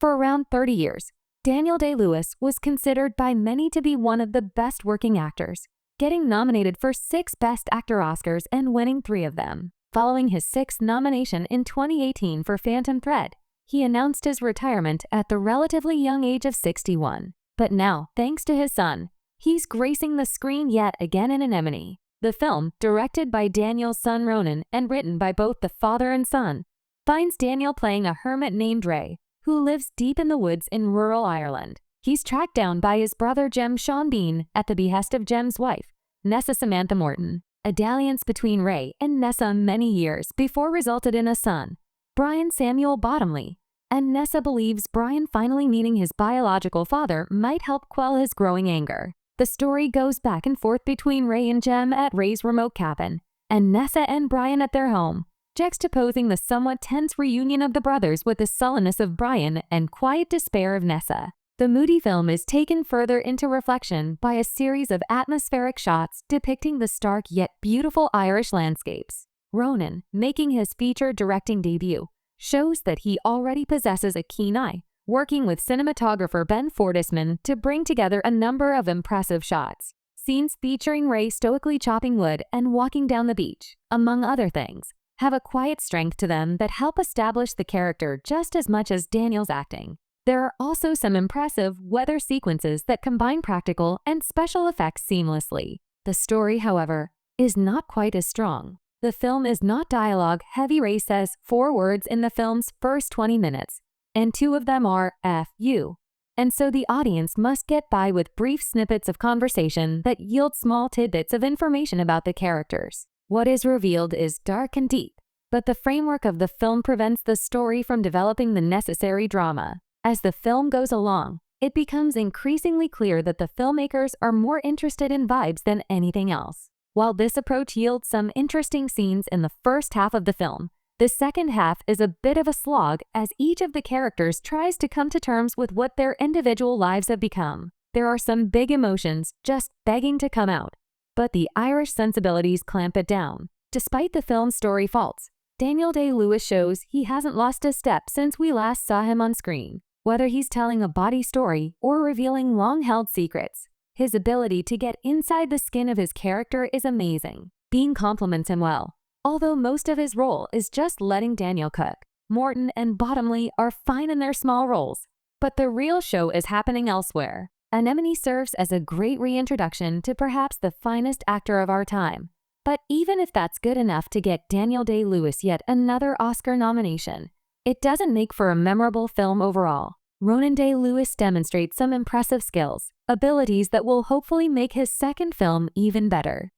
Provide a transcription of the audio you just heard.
For around 30 years, Daniel Day-Lewis was considered by many to be one of the best working actors, getting nominated for 6 Best Actor Oscars and winning 3 of them. Following his 6th nomination in 2018 for Phantom Thread, he announced his retirement at the relatively young age of 61. But now, thanks to his son, he's gracing the screen yet again in Anemone. The film, directed by Daniel's son Ronan and written by both the father and son, finds Daniel playing a hermit named Ray, who lives deep in the woods in rural Ireland. He's tracked down by his brother Jem Sean Bean at the behest of Jem's wife, Nessa Samantha Morton. A dalliance between Ray and Nessa many years before resulted in a son, Brian Samuel Bottomley, and Nessa believes Brian finally meeting his biological father might help quell his growing anger. The story goes back and forth between Ray and Jem at Ray's remote cabin, and Nessa and Brian at their home, juxtaposing the somewhat tense reunion of the brothers with the sullenness of Brian and quiet despair of Nessa. The moody film is taken further into reflection by a series of atmospheric shots depicting the stark yet beautiful Irish landscapes. Ronan, making his feature directing debut, shows that he already possesses a keen eye, working with cinematographer Ben Fortisman to bring together a number of impressive shots. Scenes featuring Ray stoically chopping wood and walking down the beach, among other things, have a quiet strength to them that help establish the character just as much as Daniel's acting. There are also some impressive weather sequences that combine practical and special effects seamlessly. The story, however, is not quite as strong. The film is not dialogue-heavy. Ray says 4 words in the film's first 20 minutes, and 2 of them are F you. And so the audience must get by with brief snippets of conversation that yield small tidbits of information about the characters. What is revealed is dark and deep, but the framework of the film prevents the story from developing the necessary drama. As the film goes along, it becomes increasingly clear that the filmmakers are more interested in vibes than anything else. While this approach yields some interesting scenes in the first half of the film, the second half is a bit of a slog as each of the characters tries to come to terms with what their individual lives have become. There are some big emotions just begging to come out, but the Irish sensibilities clamp it down. Despite the film's story faults, Daniel Day-Lewis shows he hasn't lost a step since we last saw him on screen. Whether he's telling a body story or revealing long-held secrets, his ability to get inside the skin of his character is amazing. Bean compliments him well, although most of his role is just letting Daniel cook. Morton and Bottomley are fine in their small roles, but the real show is happening elsewhere. Anemone serves as a great reintroduction to perhaps the finest actor of our time. But even if that's good enough to get Daniel Day-Lewis yet another Oscar nomination, it doesn't make for a memorable film overall. Ronan Day-Lewis demonstrates some impressive skills, abilities that will hopefully make his second film even better.